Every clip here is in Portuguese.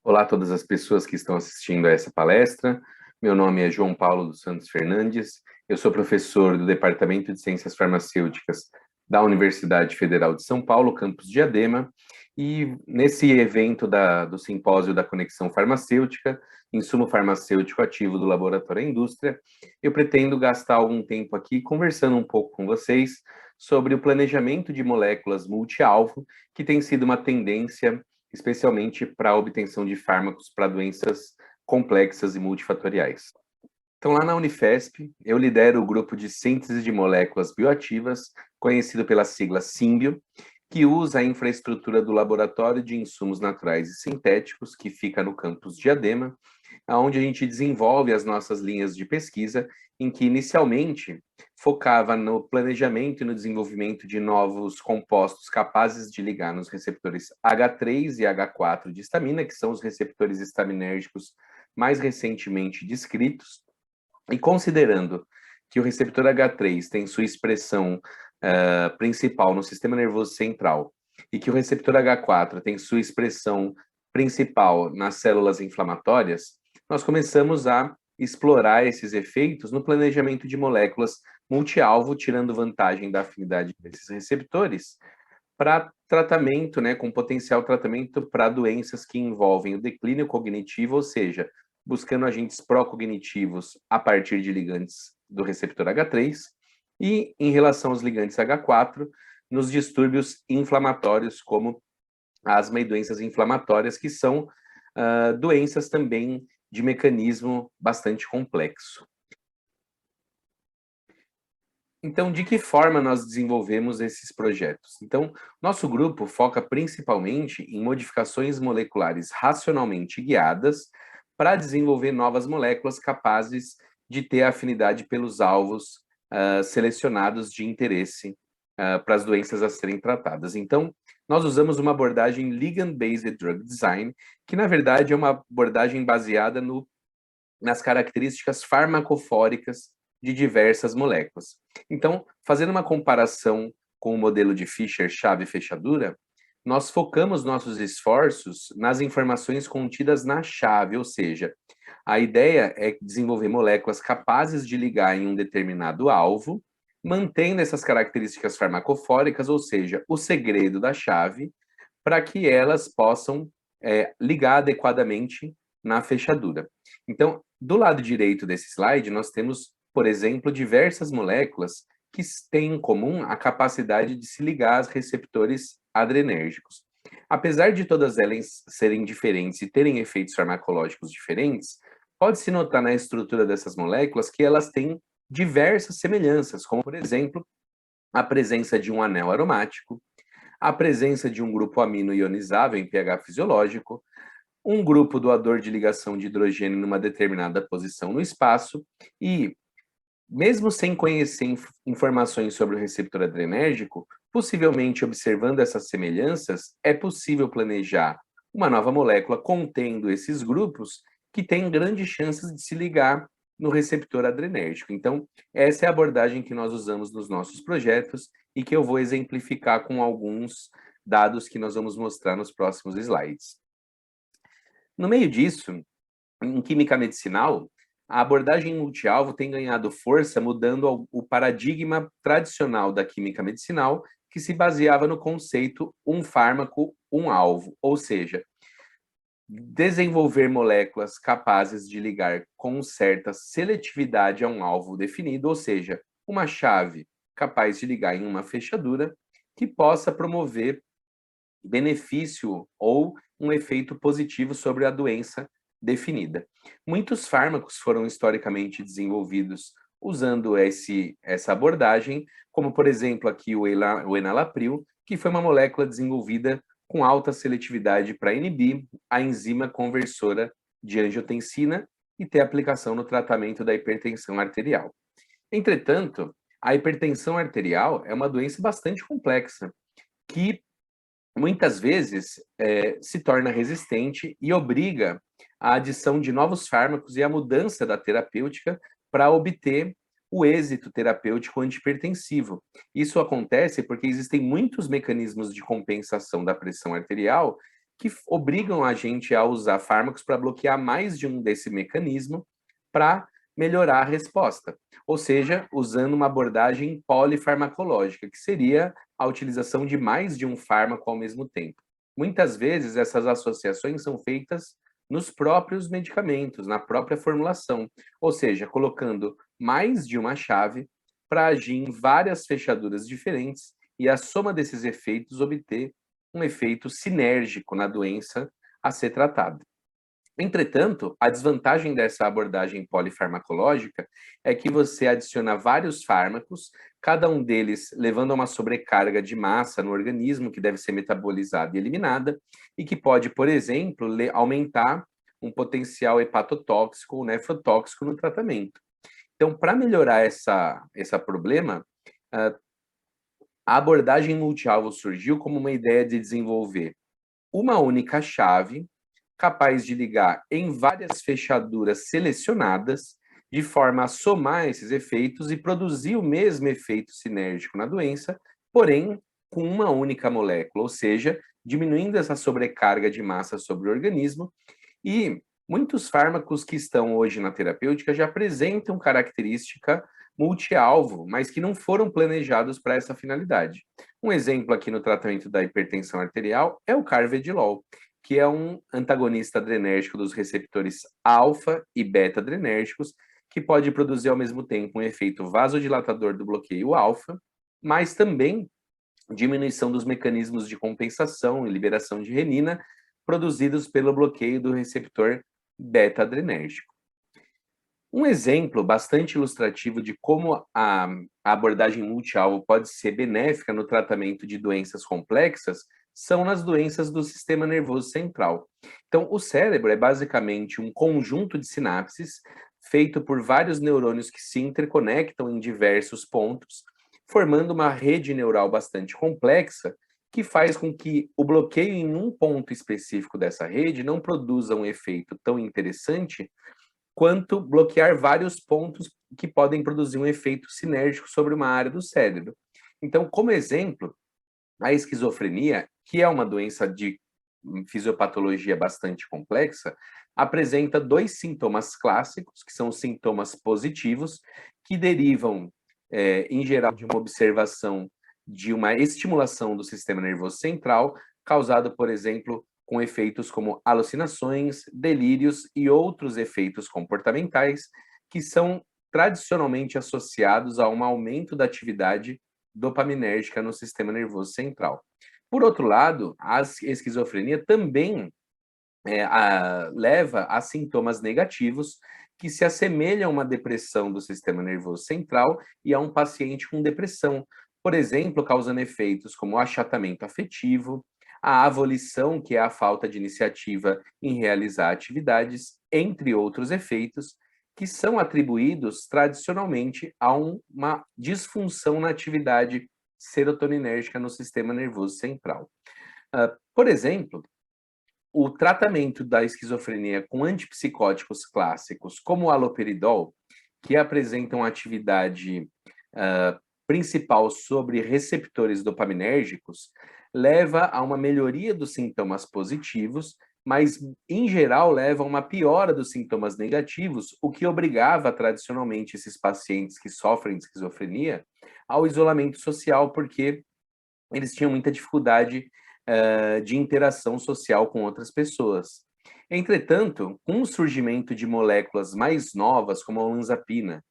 Olá a todas as pessoas que estão assistindo a essa palestra. Meu nome é João Paulo dos Santos Fernandes, eu sou professor do Departamento de Ciências Farmacêuticas da Universidade Federal de São Paulo, campus Diadema, e nesse evento do Simpósio da Conexão Farmacêutica, Insumo Farmacêutico Ativo do Laboratório à Indústria, eu pretendo gastar algum tempo aqui conversando um pouco com vocês sobre o planejamento de moléculas multi-alvo, que tem sido uma tendência especialmente para a obtenção de fármacos para doenças complexas e multifatoriais. Então, lá na Unifesp, eu lidero o grupo de síntese de moléculas bioativas, conhecido pela sigla Símbio, que usa a infraestrutura do Laboratório de Insumos Naturais e Sintéticos, que fica no campus Diadema, onde a gente desenvolve as nossas linhas de pesquisa, em que inicialmente focava no planejamento e no desenvolvimento de novos compostos capazes de ligar nos receptores H3 e H4 de histamina, que são os receptores estaminérgicos mais recentemente descritos, e considerando que o receptor H3 tem sua expressão principal no sistema nervoso central e que o receptor H4 tem sua expressão principal nas células inflamatórias, nós começamos a explorar esses efeitos no planejamento de moléculas multi-alvo, tirando vantagem da afinidade desses receptores para tratamento, com potencial tratamento para doenças que envolvem o declínio cognitivo, ou seja, buscando agentes pró-cognitivos a partir de ligantes do receptor H3, e em relação aos ligantes H4, nos distúrbios inflamatórios, como asma e doenças inflamatórias, que são doenças também de mecanismo bastante complexo. Então, de que forma nós desenvolvemos esses projetos? Então, nosso grupo foca principalmente em modificações moleculares racionalmente guiadas para desenvolver novas moléculas capazes de ter afinidade pelos alvos selecionados de interesse para as doenças a serem tratadas. Então, nós usamos uma abordagem Ligand-Based Drug Design, que na verdade é uma abordagem baseada nas características farmacofóricas de diversas moléculas. Então, fazendo uma comparação com o modelo de Fischer chave-fechadura, nós focamos nossos esforços nas informações contidas na chave, ou seja, a ideia é desenvolver moléculas capazes de ligar em um determinado alvo, mantendo essas características farmacofóricas, ou seja, o segredo da chave, para que elas possam ligar adequadamente na fechadura. Então, do lado direito desse slide, nós temos, por exemplo, diversas moléculas que têm em comum a capacidade de se ligar aos receptores adrenérgicos. Apesar de todas elas serem diferentes e terem efeitos farmacológicos diferentes, pode-se notar na estrutura dessas moléculas que elas têm diversas semelhanças, como, por exemplo, a presença de um anel aromático, a presença de um grupo amino ionizável em pH fisiológico, um grupo doador de ligação de hidrogênio numa determinada posição no espaço e, mesmo sem conhecer informações sobre o receptor adrenérgico, possivelmente observando essas semelhanças, é possível planejar uma nova molécula contendo esses grupos que tem grandes chances de se ligar no receptor adrenérgico. Então, essa é a abordagem que nós usamos nos nossos projetos e que eu vou exemplificar com alguns dados que nós vamos mostrar nos próximos slides. No meio disso, em química medicinal, a abordagem multialvo tem ganhado força mudando o paradigma tradicional da química medicinal, que se baseava no conceito um fármaco, um alvo, ou seja, desenvolver moléculas capazes de ligar com certa seletividade a um alvo definido, ou seja, uma chave capaz de ligar em uma fechadura que possa promover benefício ou um efeito positivo sobre a doença definida. Muitos fármacos foram historicamente desenvolvidos usando essa abordagem, como, por exemplo, aqui o enalapril, que foi uma molécula desenvolvida com alta seletividade para inibir a enzima conversora de angiotensina e ter aplicação no tratamento da hipertensão arterial. Entretanto, a hipertensão arterial é uma doença bastante complexa, que muitas vezes se torna resistente e obriga a adição de novos fármacos e a mudança da terapêutica para obter o êxito terapêutico antihipertensivo. Isso acontece porque existem muitos mecanismos de compensação da pressão arterial que obrigam a gente a usar fármacos para bloquear mais de um desse mecanismo para melhorar a resposta. Ou seja, usando uma abordagem polifarmacológica, que seria a utilização de mais de um fármaco ao mesmo tempo. Muitas vezes, essas associações são feitas nos próprios medicamentos, na própria formulação, ou seja, colocando mais de uma chave para agir em várias fechaduras diferentes e a soma desses efeitos obter um efeito sinérgico na doença a ser tratada. Entretanto, a desvantagem dessa abordagem polifarmacológica é que você adiciona vários fármacos, cada um deles levando a uma sobrecarga de massa no organismo que deve ser metabolizada e eliminada, e que pode, por exemplo, aumentar um potencial hepatotóxico ou nefrotóxico no tratamento. Então, para melhorar esse problema, a abordagem multialvo surgiu como uma ideia de desenvolver uma única chave capaz de ligar em várias fechaduras selecionadas, de forma a somar esses efeitos e produzir o mesmo efeito sinérgico na doença, porém com uma única molécula, ou seja, diminuindo essa sobrecarga de massa sobre o organismo. E muitos fármacos que estão hoje na terapêutica já apresentam característica multialvo, mas que não foram planejados para essa finalidade. Um exemplo aqui no tratamento da hipertensão arterial é o carvedilol, que é um antagonista adrenérgico dos receptores alfa e beta adrenérgicos, que pode produzir ao mesmo tempo um efeito vasodilatador do bloqueio alfa, mas também diminuição dos mecanismos de compensação e liberação de renina produzidos pelo bloqueio do receptor beta adrenérgico. Um exemplo bastante ilustrativo de como a abordagem multialvo pode ser benéfica no tratamento de doenças complexas são nas doenças do sistema nervoso central. Então, o cérebro é basicamente um conjunto de sinapses feito por vários neurônios que se interconectam em diversos pontos, formando uma rede neural bastante complexa que faz com que o bloqueio em um ponto específico dessa rede não produza um efeito tão interessante quanto bloquear vários pontos que podem produzir um efeito sinérgico sobre uma área do cérebro. Então, como exemplo, a esquizofrenia, que é uma doença de fisiopatologia bastante complexa, apresenta dois sintomas clássicos, que são os sintomas positivos, que derivam, em geral, de uma observação de uma estimulação do sistema nervoso central, causado, por exemplo, com efeitos como alucinações, delírios e outros efeitos comportamentais que são tradicionalmente associados a um aumento da atividade dopaminérgica no sistema nervoso central. Por outro lado, a esquizofrenia também leva a sintomas negativos que se assemelham a uma depressão do sistema nervoso central e a um paciente com depressão, por exemplo, causando efeitos como achatamento afetivo, a avolição, que é a falta de iniciativa em realizar atividades, entre outros efeitos, que são atribuídos tradicionalmente a uma disfunção na atividade serotoninérgica no sistema nervoso central. Por exemplo, o tratamento da esquizofrenia com antipsicóticos clássicos, como o haloperidol, que apresentam atividade principal sobre receptores dopaminérgicos, leva a uma melhoria dos sintomas positivos, mas, em geral, leva a uma piora dos sintomas negativos, o que obrigava tradicionalmente esses pacientes que sofrem de esquizofrenia ao isolamento social, porque eles tinham muita dificuldade de interação social com outras pessoas. Entretanto, com o surgimento de moléculas mais novas, como a olanzapina,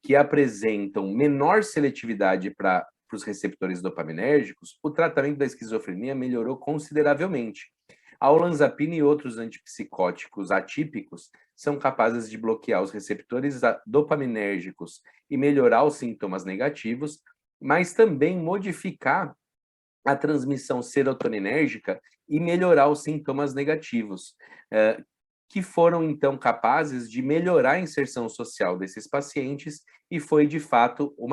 que apresentam menor seletividade para os receptores dopaminérgicos, o tratamento da esquizofrenia melhorou consideravelmente. A olanzapina e outros antipsicóticos atípicos são capazes de bloquear os receptores dopaminérgicos e melhorar os sintomas negativos, mas também modificar a transmissão serotoninérgica e melhorar os sintomas negativos, que foram, então, capazes de melhorar a inserção social desses pacientes e foi, de fato, um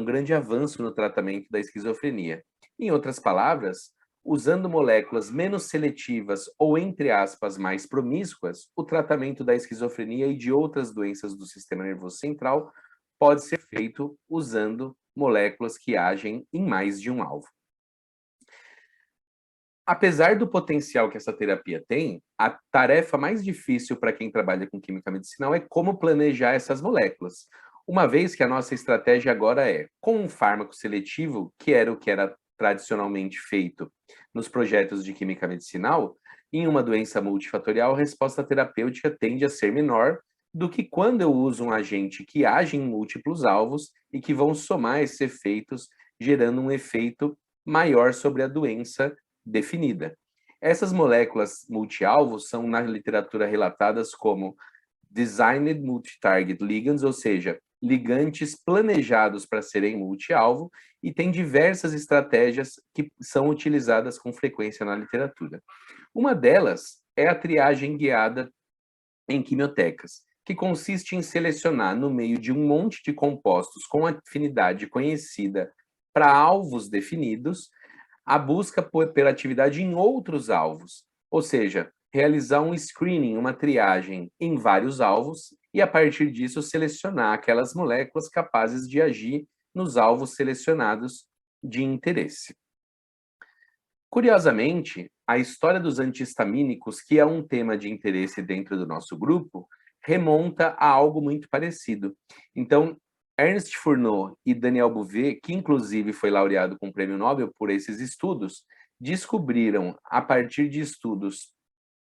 grande avanço no tratamento da esquizofrenia. Em outras palavras, usando moléculas menos seletivas ou, entre aspas, mais promíscuas, o tratamento da esquizofrenia e de outras doenças do sistema nervoso central pode ser feito usando moléculas que agem em mais de um alvo. Apesar do potencial que essa terapia tem, a tarefa mais difícil para quem trabalha com química medicinal é como planejar essas moléculas. Uma vez que a nossa estratégia agora é, com um fármaco seletivo, que era o que era tradicionalmente feito nos projetos de química medicinal, em uma doença multifatorial, a resposta terapêutica tende a ser menor do que quando eu uso um agente que age em múltiplos alvos e que vão somar esses efeitos, gerando um efeito maior sobre a doença definida. Essas moléculas multialvos são na literatura relatadas como Designed Multi-Target Ligands, ou seja, ligantes planejados para serem multi-alvo, e tem diversas estratégias que são utilizadas com frequência na literatura. Uma delas é a triagem guiada em quimiotecas, que consiste em selecionar no meio de um monte de compostos com afinidade conhecida para alvos definidos, a busca pela atividade em outros alvos, ou seja, realizar um screening, uma triagem em vários alvos e, a partir disso, selecionar aquelas moléculas capazes de agir nos alvos selecionados de interesse. Curiosamente, a história dos antihistamínicos, que é um tema de interesse dentro do nosso grupo, remonta a algo muito parecido. Então, Ernst Fourneau e Daniel Bouvet, que inclusive foi laureado com o Prêmio Nobel por esses estudos, descobriram, a partir de estudos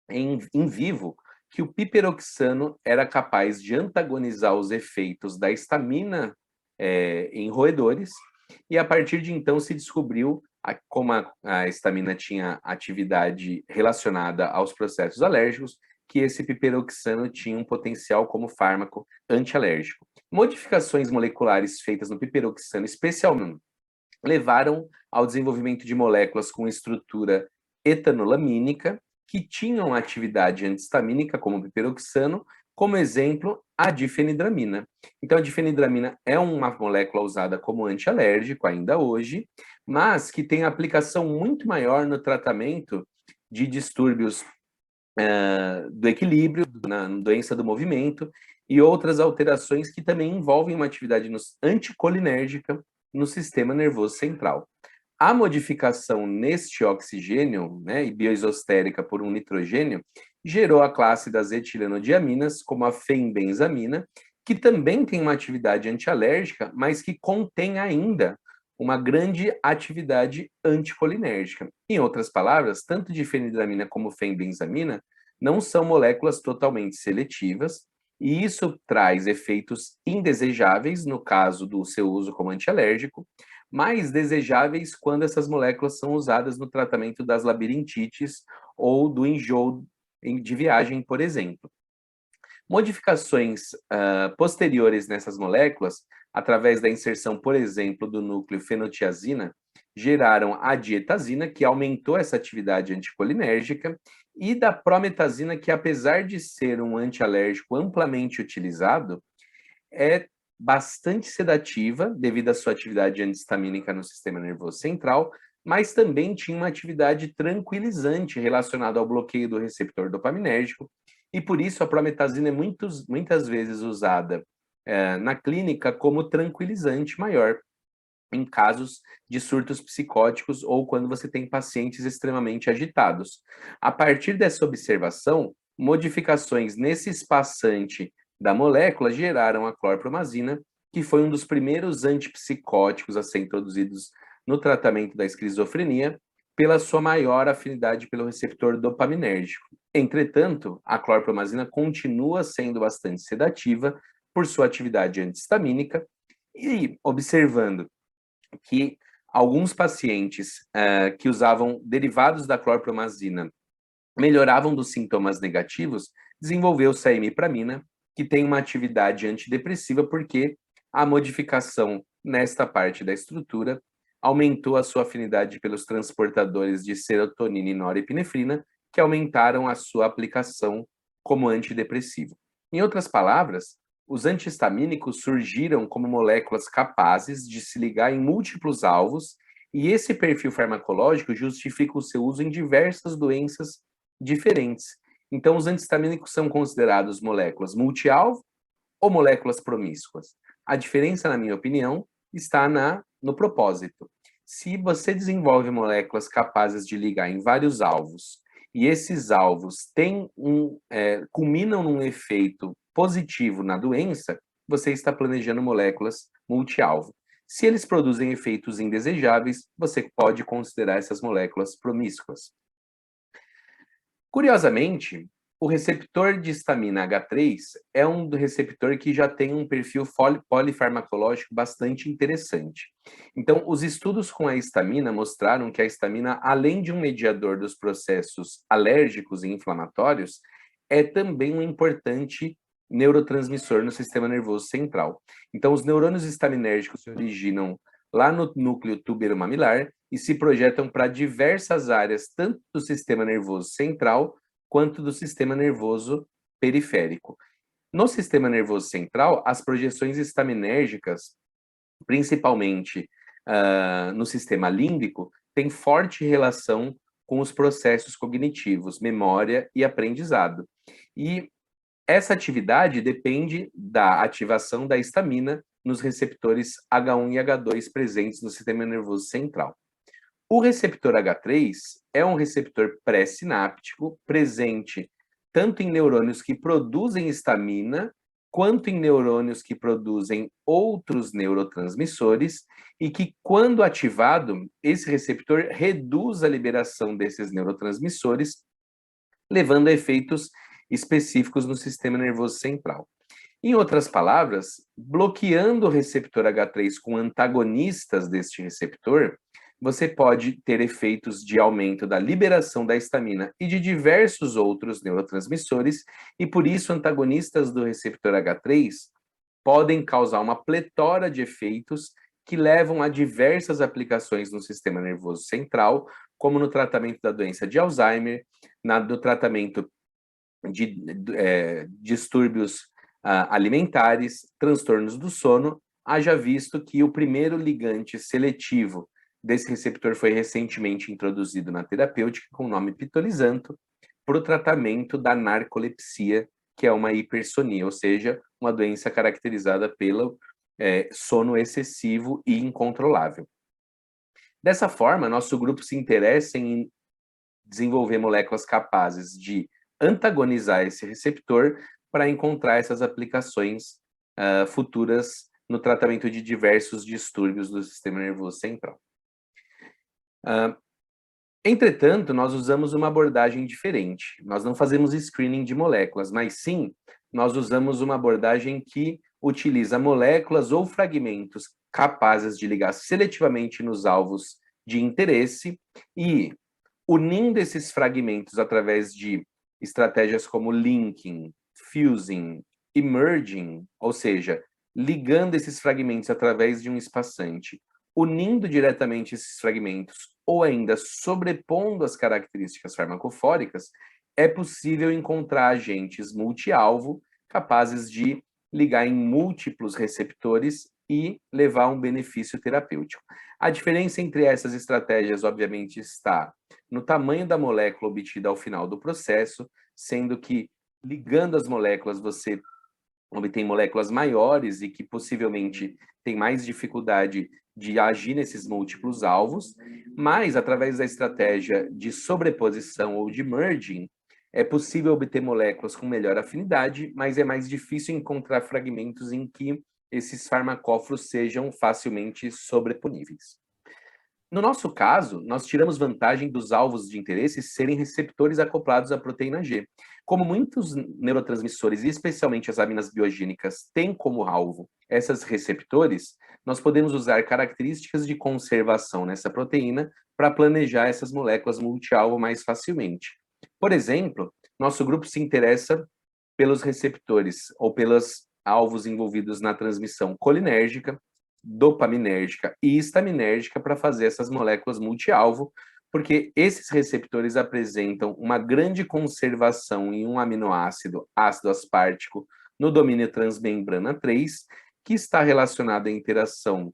em vivo, que o piperoxano era capaz de antagonizar os efeitos da histamina em roedores, e a partir de então se descobriu como a histamina tinha atividade relacionada aos processos alérgicos, que esse piperoxano tinha um potencial como fármaco antialérgico. Modificações moleculares feitas no piperoxano, especialmente, levaram ao desenvolvimento de moléculas com estrutura etanolamínica, que tinham atividade antihistamínica, como o piperoxano, como exemplo, a difenidramina. Então, a difenidramina é uma molécula usada como antialérgico ainda hoje, mas que tem aplicação muito maior no tratamento de distúrbios do equilíbrio, na doença do movimento e outras alterações que também envolvem uma atividade anticolinérgica no sistema nervoso central. A modificação neste oxigênio, né, e bioisostérica por um nitrogênio, gerou a classe das etilenodiaminas, como a fenbenzamina, que também tem uma atividade antialérgica, mas que contém ainda uma grande atividade anticolinérgica. Em outras palavras, tanto difenidramina como fenbenzamina não são moléculas totalmente seletivas, e isso traz efeitos indesejáveis no caso do seu uso como antialérgico, mais desejáveis quando essas moléculas são usadas no tratamento das labirintites ou do enjoo de viagem, por exemplo. Modificações posteriores nessas moléculas, através da inserção, por exemplo, do núcleo fenotiazina, geraram a dietazina, que aumentou essa atividade anticolinérgica, e da prometazina, que apesar de ser um antialérgico amplamente utilizado, é bastante sedativa devido à sua atividade antihistamínica no sistema nervoso central, mas também tinha uma atividade tranquilizante relacionada ao bloqueio do receptor dopaminérgico, e por isso a prometazina é muitas vezes usada na clínica como tranquilizante maior, em casos de surtos psicóticos ou quando você tem pacientes extremamente agitados. A partir dessa observação, modificações nesse espaçante da molécula geraram a clorpromazina, que foi um dos primeiros antipsicóticos a ser introduzidos no tratamento da esquizofrenia, pela sua maior afinidade pelo receptor dopaminérgico. Entretanto, a clorpromazina continua sendo bastante sedativa por sua atividade antihistamínica, e observando que alguns pacientes que usavam derivados da clorpromazina melhoravam dos sintomas negativos, desenvolveu-se a imipramina, que tem uma atividade antidepressiva porque a modificação nesta parte da estrutura aumentou a sua afinidade pelos transportadores de serotonina e norepinefrina, que aumentaram a sua aplicação como antidepressivo. Em outras palavras, os antihistamínicos surgiram como moléculas capazes de se ligar em múltiplos alvos, e esse perfil farmacológico justifica o seu uso em diversas doenças diferentes. Então, os antihistamínicos são considerados moléculas multi-alvo ou moléculas promíscuas. A diferença, na minha opinião, está no propósito. Se você desenvolve moléculas capazes de ligar em vários alvos, e esses alvos culminam num efeito positivo na doença, você está planejando moléculas multi-alvo. Se eles produzem efeitos indesejáveis, você pode considerar essas moléculas promíscuas. Curiosamente, o receptor de histamina H3 é um receptor que já tem um perfil polifarmacológico bastante interessante. Então, os estudos com a histamina mostraram que a histamina, além de um mediador dos processos alérgicos e inflamatórios, é também um importante neurotransmissor no sistema nervoso central. Então, os neurônios histaminérgicos se originam lá no núcleo túbero-mamilar e se projetam para diversas áreas, tanto do sistema nervoso central quanto do sistema nervoso periférico. No sistema nervoso central, as projeções histaminérgicas, principalmente no sistema límbico, têm forte relação com os processos cognitivos, memória e aprendizado. E essa atividade depende da ativação da histamina nos receptores H1 e H2 presentes no sistema nervoso central. O receptor H3 é um receptor pré-sináptico presente tanto em neurônios que produzem histamina, quanto em neurônios que produzem outros neurotransmissores e que, quando ativado, esse receptor reduz a liberação desses neurotransmissores, levando a efeitos específicos no sistema nervoso central. Em outras palavras, bloqueando o receptor H3 com antagonistas deste receptor, você pode ter efeitos de aumento da liberação da histamina e de diversos outros neurotransmissores, e por isso antagonistas do receptor H3 podem causar uma pletora de efeitos que levam a diversas aplicações no sistema nervoso central, como no tratamento da doença de Alzheimer, no tratamento de distúrbios alimentares, transtornos do sono, haja visto que o primeiro ligante seletivo desse receptor foi recentemente introduzido na terapêutica com o nome pitolisante para o tratamento da narcolepsia, que é uma hipersonia, ou seja, uma doença caracterizada pelo sono excessivo e incontrolável. Dessa forma, nosso grupo se interessa em desenvolver moléculas capazes de antagonizar esse receptor para encontrar essas aplicações futuras no tratamento de diversos distúrbios do sistema nervoso central. Entretanto, nós usamos uma abordagem diferente. Nós não fazemos screening de moléculas, mas sim, nós usamos uma abordagem que utiliza moléculas ou fragmentos capazes de ligar seletivamente nos alvos de interesse e, unindo esses fragmentos através de estratégias como linking, fusing e merging, ou seja, ligando esses fragmentos através de um espaçante, unindo diretamente esses fragmentos ou ainda sobrepondo as características farmacofóricas, é possível encontrar agentes multi-alvo capazes de ligar em múltiplos receptores e levar um benefício terapêutico. A diferença entre essas estratégias, obviamente, está no tamanho da molécula obtida ao final do processo, sendo que ligando as moléculas você obtém moléculas maiores e que possivelmente tem mais dificuldade de agir nesses múltiplos alvos, mas através da estratégia de sobreposição ou de merging, é possível obter moléculas com melhor afinidade, mas é mais difícil encontrar fragmentos em que esses farmacóforos sejam facilmente sobreponíveis. No nosso caso, nós tiramos vantagem dos alvos de interesse serem receptores acoplados à proteína G. Como muitos neurotransmissores, e especialmente as aminas biogênicas, têm como alvo esses receptores, nós podemos usar características de conservação nessa proteína para planejar essas moléculas multi-alvo mais facilmente. Por exemplo, nosso grupo se interessa pelos receptores ou pelos alvos envolvidos na transmissão colinérgica, dopaminérgica e histaminérgica para fazer essas moléculas multi-alvo, porque esses receptores apresentam uma grande conservação em um aminoácido ácido aspartico no domínio transmembrana 3, que está relacionado à interação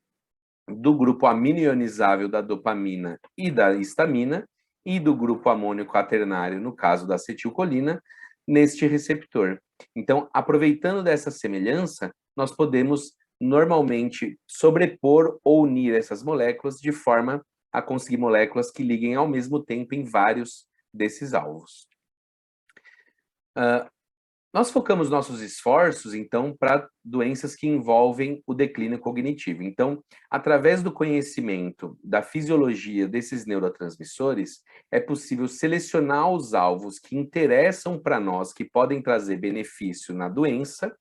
do grupo amino ionizável da dopamina e da histamina e do grupo amônio quaternário, no caso da acetilcolina, neste receptor. Então, aproveitando dessa semelhança, nós podemos normalmente sobrepor ou unir essas moléculas de forma a conseguir moléculas que liguem ao mesmo tempo em vários desses alvos. Nós focamos nossos esforços, então, para doenças que envolvem o declínio cognitivo. Então, através do conhecimento da fisiologia desses neurotransmissores, é possível selecionar os alvos que interessam para nós, que podem trazer benefício na doença,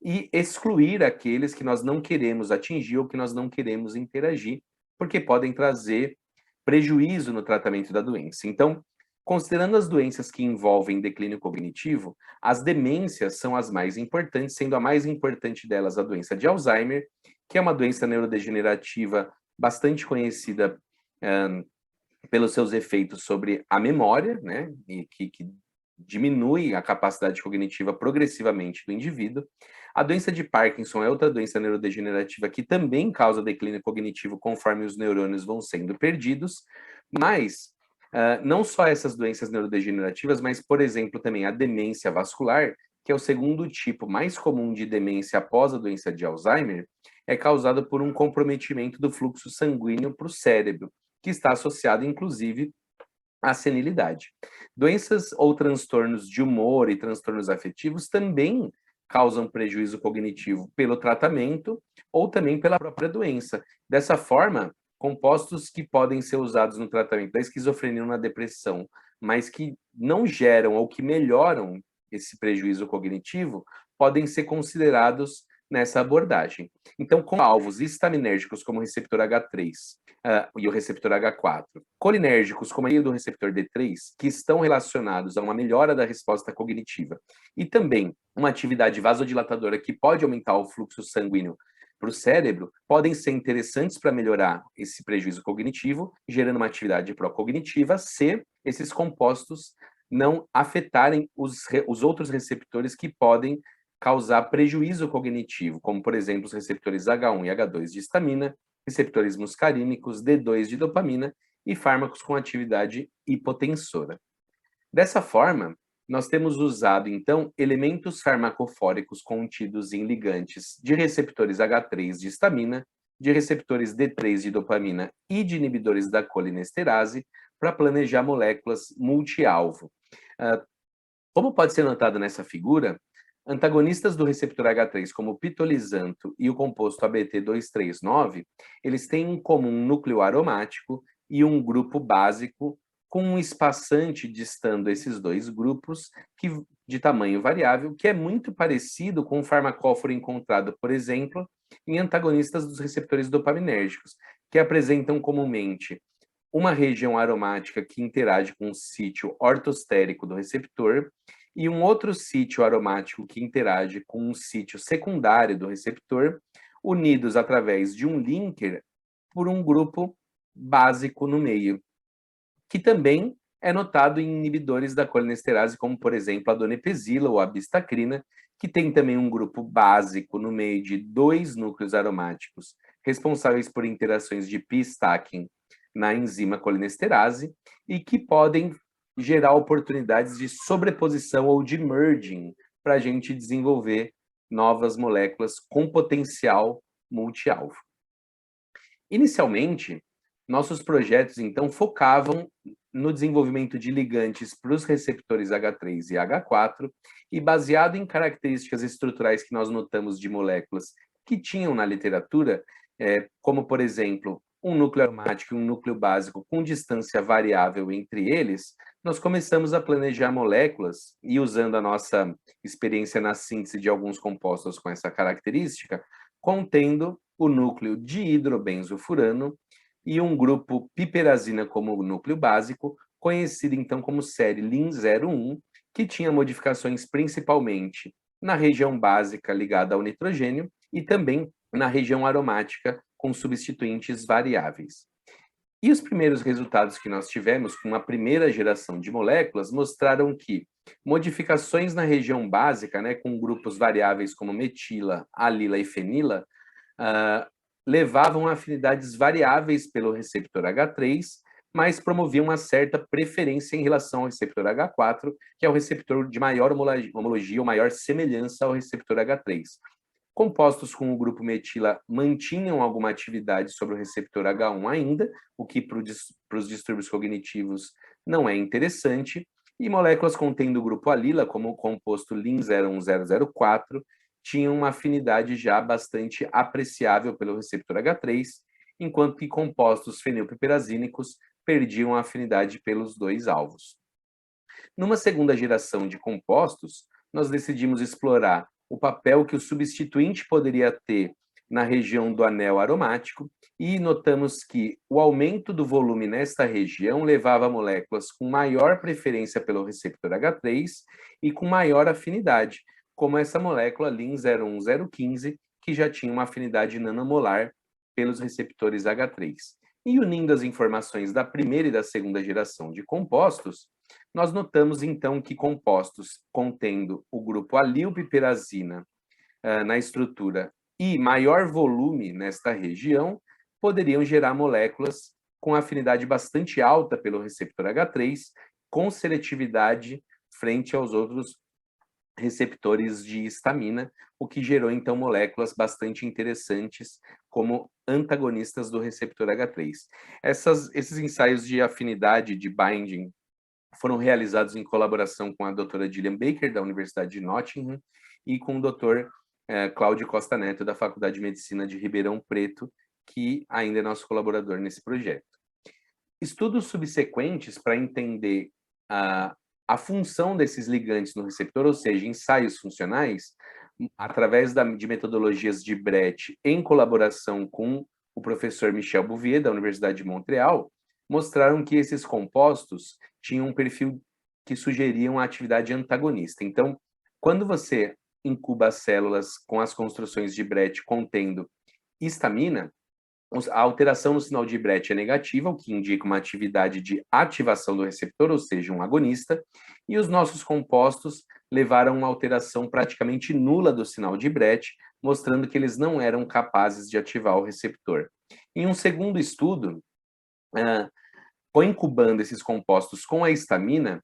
e excluir aqueles que nós não queremos atingir ou que nós não queremos interagir, porque podem trazer prejuízo no tratamento da doença. Então, considerando as doenças que envolvem declínio cognitivo, as demências são as mais importantes, sendo a mais importante delas a doença de Alzheimer, que é uma doença neurodegenerativa bastante conhecida pelos seus efeitos sobre a memória, né, e que diminui a capacidade cognitiva progressivamente do indivíduo. A doença de Parkinson é outra doença neurodegenerativa que também causa declínio cognitivo conforme os neurônios vão sendo perdidos, mas não só essas doenças neurodegenerativas, mas, por exemplo, também a demência vascular, que é o segundo tipo mais comum de demência após a doença de Alzheimer, é causada por um comprometimento do fluxo sanguíneo para o cérebro, que está associado, inclusive, à senilidade. Doenças ou transtornos de humor e transtornos afetivos também causam prejuízo cognitivo pelo tratamento ou também pela própria doença. Dessa forma, compostos que podem ser usados no tratamento da esquizofrenia ou na depressão, mas que não geram ou que melhoram esse prejuízo cognitivo, podem ser considerados nessa abordagem. Então, com alvos histaminérgicos como o receptor H3 e o receptor H4, colinérgicos como o do receptor D3, que estão relacionados a uma melhora da resposta cognitiva, e também uma atividade vasodilatadora que pode aumentar o fluxo sanguíneo para o cérebro, podem ser interessantes para melhorar esse prejuízo cognitivo, gerando uma atividade pró-cognitiva, se esses compostos não afetarem os outros receptores que podem causar prejuízo cognitivo, como, por exemplo, os receptores H1 e H2 de histamina, receptores muscarínicos, D2 de dopamina e fármacos com atividade hipotensora. Dessa forma, nós temos usado, então, elementos farmacofóricos contidos em ligantes de receptores H3 de histamina, de receptores D3 de dopamina e de inibidores da colinesterase para planejar moléculas multi-alvo. Como pode ser notado nessa figura, antagonistas do receptor H3, como o pitolizanto e o composto ABT239, eles têm em comum um núcleo aromático e um grupo básico com um espaçante distando esses dois grupos de tamanho variável, que é muito parecido com o farmacóforo encontrado, por exemplo, em antagonistas dos receptores dopaminérgicos, que apresentam comumente uma região aromática que interage com o sítio ortostérico do receptor e um outro sítio aromático que interage com um sítio secundário do receptor, unidos através de um linker por um grupo básico no meio, que também é notado em inibidores da colinesterase, como, por exemplo, a donepezila ou a bistacrina, que tem também um grupo básico no meio de dois núcleos aromáticos responsáveis por interações de pi-stacking na enzima colinesterase e que podem gerar oportunidades de sobreposição ou de merging para a gente desenvolver novas moléculas com potencial multi-alvo. Inicialmente, nossos projetos, então, focavam no desenvolvimento de ligantes para os receptores H3 e H4 e baseado em características estruturais que nós notamos de moléculas que tinham na literatura, como, por exemplo, um núcleo aromático e um núcleo básico com distância variável entre eles, nós começamos a planejar moléculas e, usando a nossa experiência na síntese de alguns compostos com essa característica, contendo o núcleo de hidrobenzofurano e um grupo piperazina como núcleo básico, conhecido então como série LIN01, que tinha modificações principalmente na região básica ligada ao nitrogênio e também na região aromática com substituintes variáveis. E os primeiros resultados que nós tivemos com a primeira geração de moléculas mostraram que modificações na região básica, com grupos variáveis como metila, alila e fenila, levavam a afinidades variáveis pelo receptor H3, mas promoviam uma certa preferência em relação ao receptor H4, que é o receptor de maior homologia ou maior semelhança ao receptor H3. Compostos com o grupo metila mantinham alguma atividade sobre o receptor H1 ainda, o que para os distúrbios cognitivos não é interessante, e moléculas contendo o grupo alila, como o composto LIN01004, tinham uma afinidade já bastante apreciável pelo receptor H3, enquanto que compostos fenilpiperazínicos perdiam a afinidade pelos dois alvos. Numa segunda geração de compostos, nós decidimos explorar o papel que o substituinte poderia ter na região do anel aromático e notamos que o aumento do volume nesta região levava moléculas com maior preferência pelo receptor H3 e com maior afinidade, como essa molécula LIN01015, que já tinha uma afinidade nanomolar pelos receptores H3. E unindo as informações da primeira e da segunda geração de compostos, nós notamos então que compostos contendo o grupo alilpiperazina na estrutura e maior volume nesta região poderiam gerar moléculas com afinidade bastante alta pelo receptor H3, com seletividade frente aos outros receptores de histamina, o que gerou então moléculas bastante interessantes como antagonistas do receptor H3. Esses ensaios de afinidade de binding foram realizados em colaboração com a doutora Gillian Baker, da Universidade de Nottingham, e com o doutor Cláudio Costa Neto, da Faculdade de Medicina de Ribeirão Preto, que ainda é nosso colaborador nesse projeto. Estudos subsequentes para entender a função desses ligantes no receptor, ou seja, ensaios funcionais, através de metodologias de Brett, em colaboração com o professor Michel Bouvier, da Universidade de Montreal, mostraram que esses compostos tinham um perfil que sugeriam a atividade antagonista. Então, quando você incuba as células com as construções de Brett contendo histamina, a alteração no sinal de Brett é negativa, o que indica uma atividade de ativação do receptor, ou seja, um agonista, e os nossos compostos levaram a uma alteração praticamente nula do sinal de Brett, mostrando que eles não eram capazes de ativar o receptor. Em um segundo estudo, incubando esses compostos com a histamina,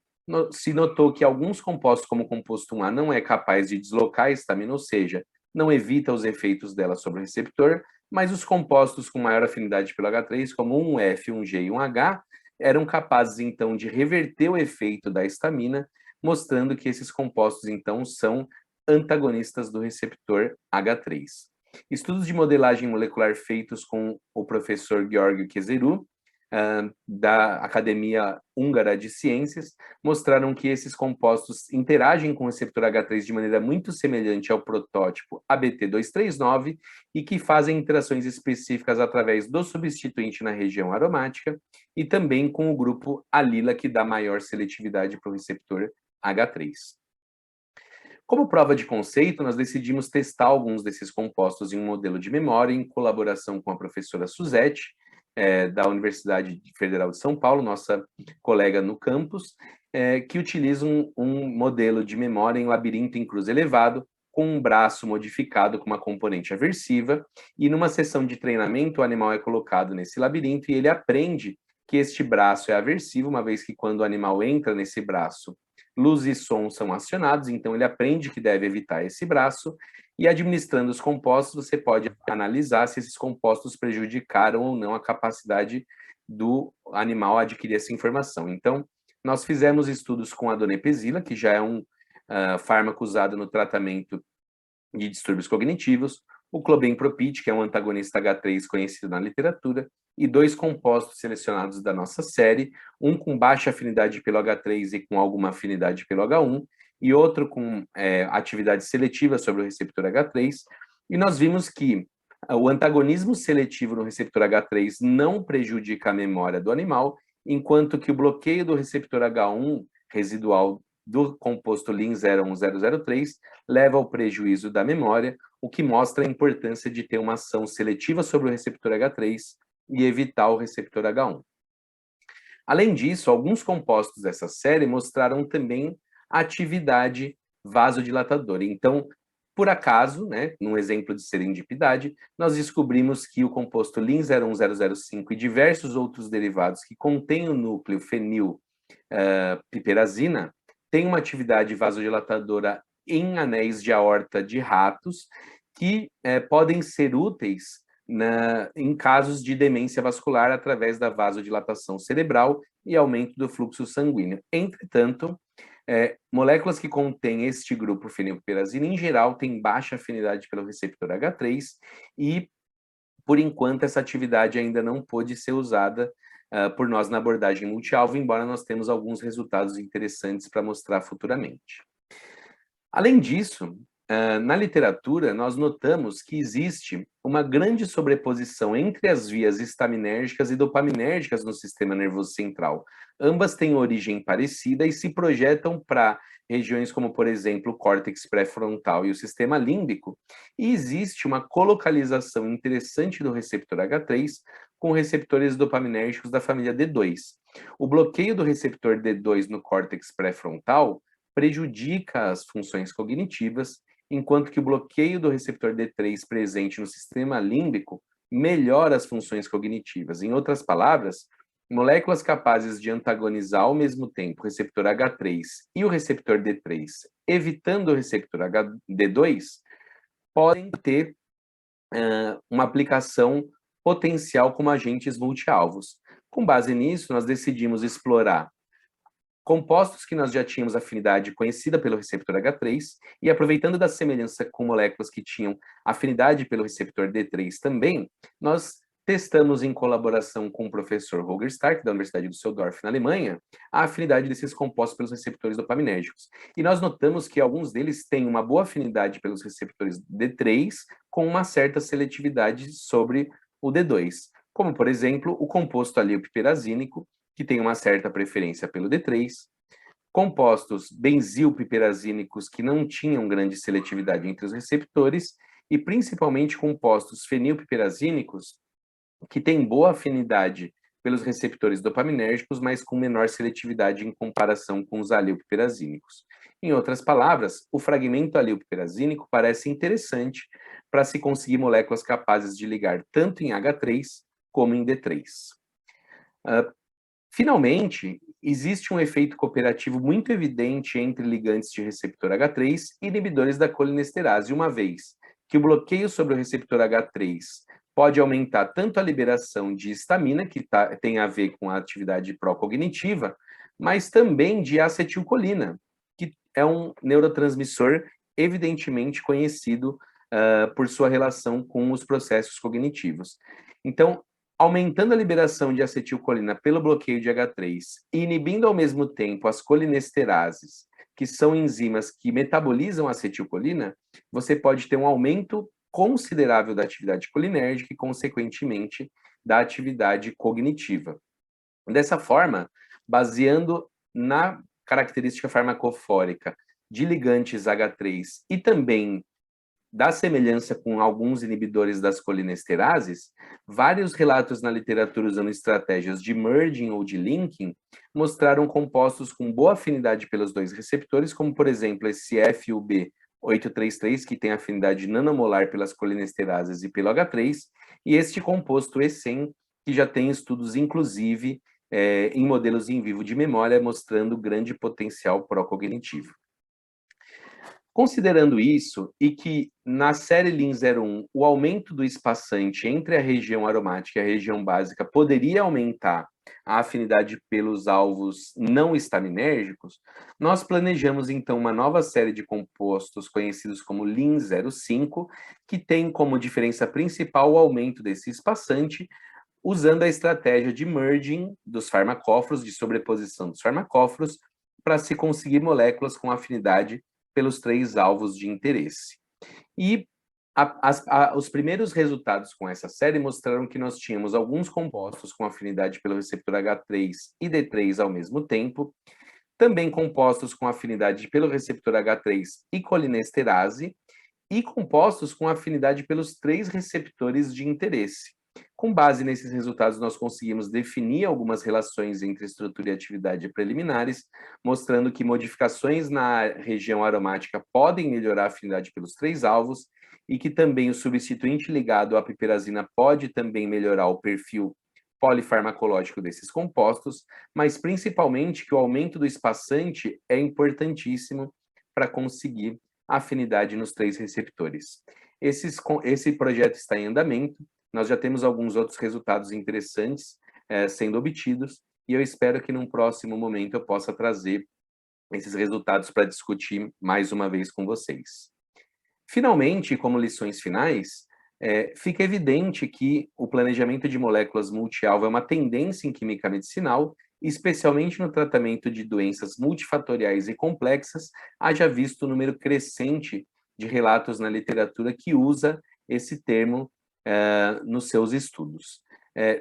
se notou que alguns compostos, como o composto 1A, não é capaz de deslocar a histamina, ou seja, não evita os efeitos dela sobre o receptor, mas os compostos com maior afinidade pelo H3, como 1F, 1G e 1H, eram capazes, então, de reverter o efeito da histamina, mostrando que esses compostos, então, são antagonistas do receptor H3. Estudos de modelagem molecular feitos com o professor Gheorghe Kezeru, da Academia Húngara de Ciências, mostraram que esses compostos interagem com o receptor H3 de maneira muito semelhante ao protótipo ABT239 e que fazem interações específicas através do substituinte na região aromática e também com o grupo alila, que dá maior seletividade para o receptor H3. Como prova de conceito, nós decidimos testar alguns desses compostos em um modelo de memória em colaboração com a professora Suzette, da Universidade Federal de São Paulo, nossa colega no campus, que utiliza um modelo de memória em labirinto em cruz elevado, com um braço modificado com uma componente aversiva, e numa sessão de treinamento o animal é colocado nesse labirinto e ele aprende que este braço é aversivo, uma vez que quando o animal entra nesse braço, luz e som são acionados, então ele aprende que deve evitar esse braço, e administrando os compostos, você pode analisar se esses compostos prejudicaram ou não a capacidade do animal a adquirir essa informação. Então, nós fizemos estudos com a donepezila, que já é um fármaco usado no tratamento de distúrbios cognitivos, o clobenpropid, que é um antagonista H3 conhecido na literatura, e 2 compostos selecionados da nossa série, um com baixa afinidade pelo H3 e com alguma afinidade pelo H1, e outro com atividade seletiva sobre o receptor H3, e nós vimos que o antagonismo seletivo no receptor H3 não prejudica a memória do animal, enquanto que o bloqueio do receptor H1 residual do composto LIN01003 leva ao prejuízo da memória, o que mostra a importância de ter uma ação seletiva sobre o receptor H3 e evitar o receptor H1. Além disso, alguns compostos dessa série mostraram também atividade vasodilatadora. Então, por acaso, num exemplo de serendipidade, nós descobrimos que o composto LIN01005 e diversos outros derivados que contêm o núcleo fenilpiperazina têm uma atividade vasodilatadora em anéis de aorta de ratos, que podem ser úteis em casos de demência vascular através da vasodilatação cerebral e aumento do fluxo sanguíneo. Entretanto, moléculas que contêm este grupo fenilopiperazina, em geral, têm baixa afinidade pelo receptor H3 e, por enquanto, essa atividade ainda não pôde ser usada por nós na abordagem multialvo, embora nós temos alguns resultados interessantes para mostrar futuramente. Além disso, na literatura, nós notamos que existe uma grande sobreposição entre as vias histaminérgicas e dopaminérgicas no sistema nervoso central. Ambas têm origem parecida e se projetam para regiões como, por exemplo, o córtex pré-frontal e o sistema límbico, e existe uma colocalização interessante do receptor H3 com receptores dopaminérgicos da família D2. O bloqueio do receptor D2 no córtex pré-frontal prejudica as funções cognitivas, enquanto que o bloqueio do receptor D3 presente no sistema límbico melhora as funções cognitivas. Em outras palavras, moléculas capazes de antagonizar ao mesmo tempo o receptor H3 e o receptor D3, evitando o receptor D2, podem ter uma aplicação potencial como agentes multialvos. Com base nisso, nós decidimos explorar compostos que nós já tínhamos afinidade conhecida pelo receptor H3, e aproveitando da semelhança com moléculas que tinham afinidade pelo receptor D3 também, nós testamos em colaboração com o professor Holger Stark, da Universidade de Düsseldorf, na Alemanha, a afinidade desses compostos pelos receptores dopaminérgicos. E nós notamos que alguns deles têm uma boa afinidade pelos receptores D3, com uma certa seletividade sobre o D2, como, por exemplo, o composto alilpiperazínico, que tem uma certa preferência pelo D3, compostos benzilpiperazínicos que não tinham grande seletividade entre os receptores, e principalmente compostos fenilpiperazínicos que têm boa afinidade pelos receptores dopaminérgicos, mas com menor seletividade em comparação com os alilpiperazínicos. Em outras palavras, o fragmento alilpiperazínico parece interessante para se conseguir moléculas capazes de ligar tanto em H3 como em D3. Finalmente, existe um efeito cooperativo muito evidente entre ligantes de receptor H3 e inibidores da colinesterase, uma vez que o bloqueio sobre o receptor H3 pode aumentar tanto a liberação de histamina, que tem a ver com a atividade pró-cognitiva, mas também de acetilcolina, que é um neurotransmissor evidentemente conhecido por sua relação com os processos cognitivos. Então, aumentando a liberação de acetilcolina pelo bloqueio de H3 e inibindo ao mesmo tempo as colinesterases, que são enzimas que metabolizam a acetilcolina, você pode ter um aumento considerável da atividade colinérgica e, consequentemente, da atividade cognitiva. Dessa forma, baseando na característica farmacofórica de ligantes H3 e também da semelhança com alguns inibidores das colinesterases, vários relatos na literatura usando estratégias de merging ou de linking mostraram compostos com boa afinidade pelos dois receptores, como, por exemplo, esse FUB833, que tem afinidade nanomolar pelas colinesterases e pelo H3, e este composto E100, que já tem estudos, inclusive, em modelos in vivo de memória, mostrando grande potencial pró-cognitivo. Considerando isso, e que na série LIN01 o aumento do espaçante entre a região aromática e a região básica poderia aumentar a afinidade pelos alvos não estaminérgicos, nós planejamos então uma nova série de compostos conhecidos como LIN05, que tem como diferença principal o aumento desse espaçante, usando a estratégia de merging dos farmacóforos, de sobreposição dos farmacóforos, para se conseguir moléculas com afinidade pelos 3 alvos de interesse. E os primeiros resultados com essa série mostraram que nós tínhamos alguns compostos com afinidade pelo receptor H3 e D3 ao mesmo tempo, também compostos com afinidade pelo receptor H3 e colinesterase, e compostos com afinidade pelos 3 receptores de interesse. Com base nesses resultados, nós conseguimos definir algumas relações entre estrutura e atividade preliminares, mostrando que modificações na região aromática podem melhorar a afinidade pelos 3 alvos, e que também o substituinte ligado à piperazina pode também melhorar o perfil polifarmacológico desses compostos, mas principalmente que o aumento do espaçante é importantíssimo para conseguir afinidade nos 3 receptores. Esse projeto está em andamento, nós já temos alguns outros resultados interessantes sendo obtidos, e eu espero que num próximo momento eu possa trazer esses resultados para discutir mais uma vez com vocês. Finalmente, como lições finais, fica evidente que o planejamento de moléculas multi-alvo é uma tendência em química medicinal, especialmente no tratamento de doenças multifatoriais e complexas, haja visto o número crescente de relatos na literatura que usa esse termo nos seus estudos.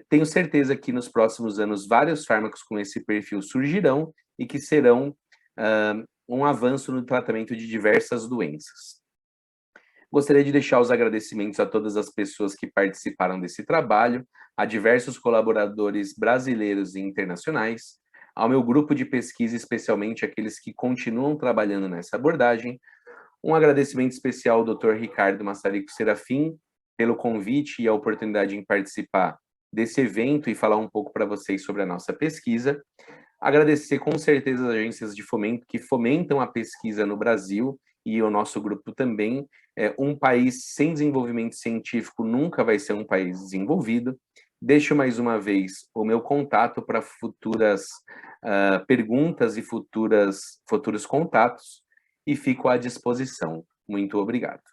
Tenho certeza que nos próximos anos vários fármacos com esse perfil surgirão e que serão um avanço no tratamento de diversas doenças. Gostaria de deixar os agradecimentos a todas as pessoas que participaram desse trabalho, a diversos colaboradores brasileiros e internacionais, ao meu grupo de pesquisa, especialmente aqueles que continuam trabalhando nessa abordagem. Um agradecimento especial ao Dr. Ricardo Massarico Serafim pelo convite e a oportunidade em participar desse evento e falar um pouco para vocês sobre a nossa pesquisa. Agradecer com certeza as agências de fomento que fomentam a pesquisa no Brasil e o nosso grupo também. Um país sem desenvolvimento científico nunca vai ser um país desenvolvido. Deixo mais uma vez o meu contato para futuras perguntas e futuros contatos e fico à disposição. Muito obrigado.